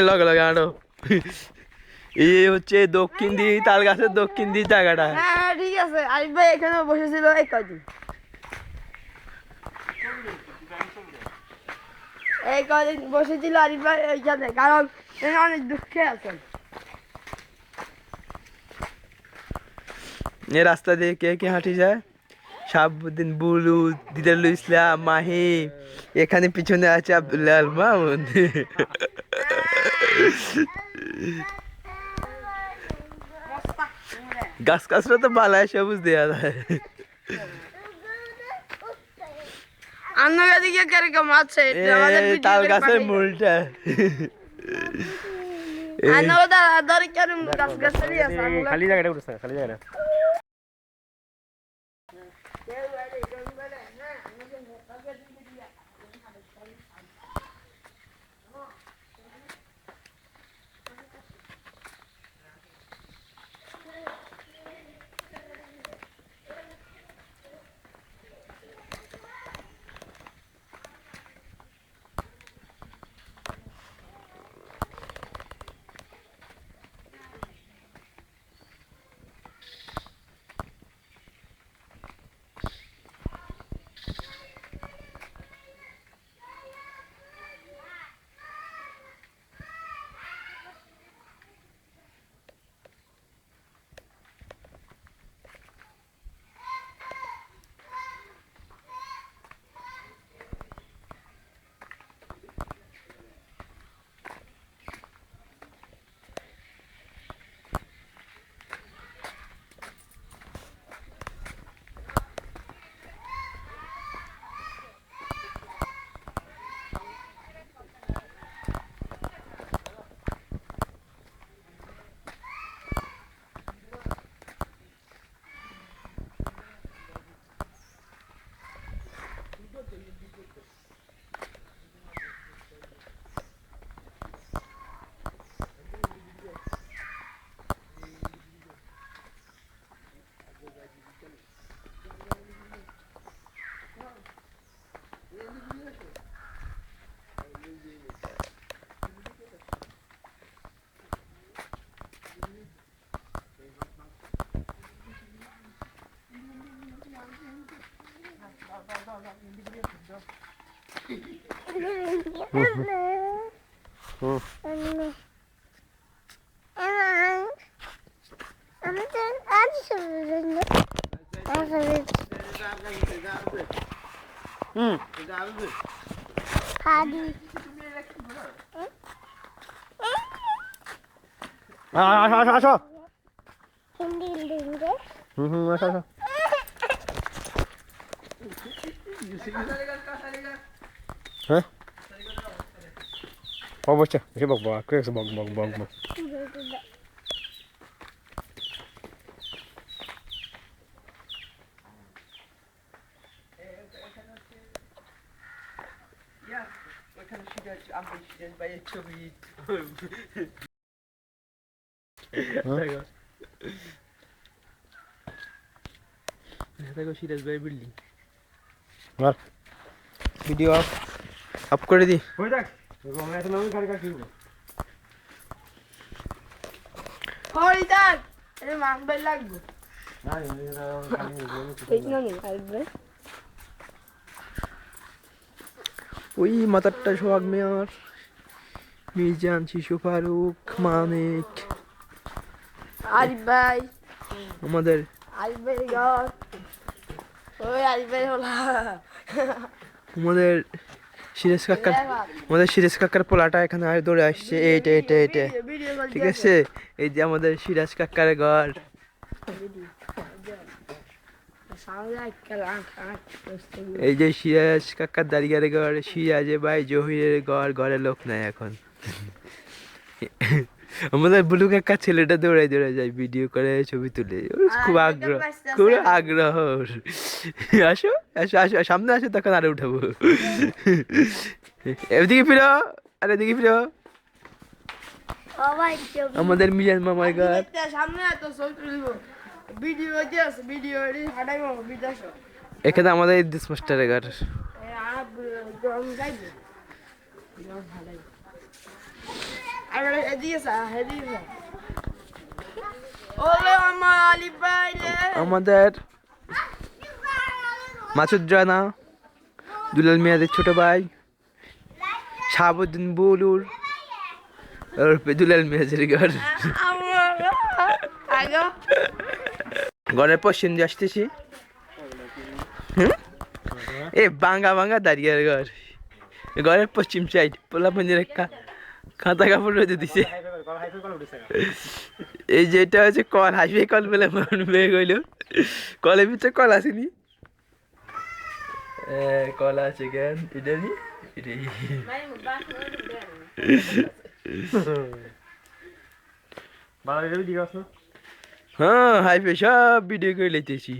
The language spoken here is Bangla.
লগে লগে আনো এই হচ্ছে দক্ষিণ দিক তাল গাছের দক্ষিণ দিক জায়গাটা। হ্যাঁ ঠিক আছে, আরিফ ভাই এখানে বসেছিল এই কদিন, এই কদিন বসেছিল আরিফ ভাই এইখানে, কারণ তিনি অনেক দুঃখে আছেন। এই রাস্তা দিয়ে কে কে হাঁটি যায়? শাহাবুদ্দিন, বুলু, দিদারুল ইসলাম, মাহি, এখানে পিছনে আছে আব্দুল্লাহ আল মামুন। গাছ গাছরা তো বালায় সবুজ দেওয়া যায়। আপনার দিকে কিরকম আছে তাল গাছের মূলটা খালি জায়গাটা উঠছে, খালি জায়গাটা। আসো আসো, আসো আসো। হ্যাঁ অবশ্যই এসে বক বক করে বক বক বক বক। সিরাজ ভাই বিল্ডিং আর ভিডিও আপ করে দি। ওই দেখ আমরা এখন আমি গাড়ি কাটি দিব। হই দেখ এই মাংবে লাগবে না এটা খালি ঠিক না নি আরিফ ভাই। ওই মাথারটা সোহাগ মেয়র, মিজান, শিশু, ফারুক, মানিক, আরিফ ভাই, আমাদের আরিফ ভাই ঘর, ওই আরিফ ভাই হলা আমাদের সিরাজ কাকার, আমাদের সিরাজ কাকার পোলাটা এখানে আর দৌড়ে আসছে। এইটা এইটা এইটা ঠিক আছে, এই যে আমাদের সিরাজ কাকার ঘর। এই যে সিরাজ কাকার দাঁড়িয়ে ঘর, সিরাজে ভাই জহিরের ঘর, ঘরে লোক নাই এখন। আমাদের বুলু কাকার ছেলেটা দৌড়াই দৌড়াই যায়, ভিডিও করে ছবি তুলে, খুব আগ্রহ, খুব আগ্রহ। আসো আসো আসো, সামনে আসো, তখন আরো উঠাবো। এদিকে ফিরো, আরে এদিকে ফিরো। আমাদের মিজান মামার ঘর। সামনে এত ছবি তুলব, ভিডিও আছে, ভিডিও হাঁটাইব বিদেশ। এখানে আমাদের ইদ্দিস মাস্টারের ঘর। আমরা এদিকে যা এদিকে যা ওলে আমার আলি বাইলে আমাদের মাসুদ রানা, দুলাল মিয়াদের ছোট ভাই, শাহাবুদ্দিন বুলুর ওরফে দুলাল মিয়াজের ঘর। আগো ঘরের পশ্চিম দিয়ে আসতেছি। হুম? এ বাঙ্গা বাঙ্গা দাঁড়িয়ে ঘর, ঘরের পশ্চিম সাইড পোলা পঞ্জের খাতা কাপড় রোদে দিছে। এই যে এটা হচ্ছে কল, হাইফে কল বলে মন পেয়ে গইল। কলের ভিতরে কল আসেনি, কল আছে কেন এটা নি বাংলাদেশে ভিডিও আছে হ্যাঁ, হাইফে সব ভিডিও করে লাইতেছি।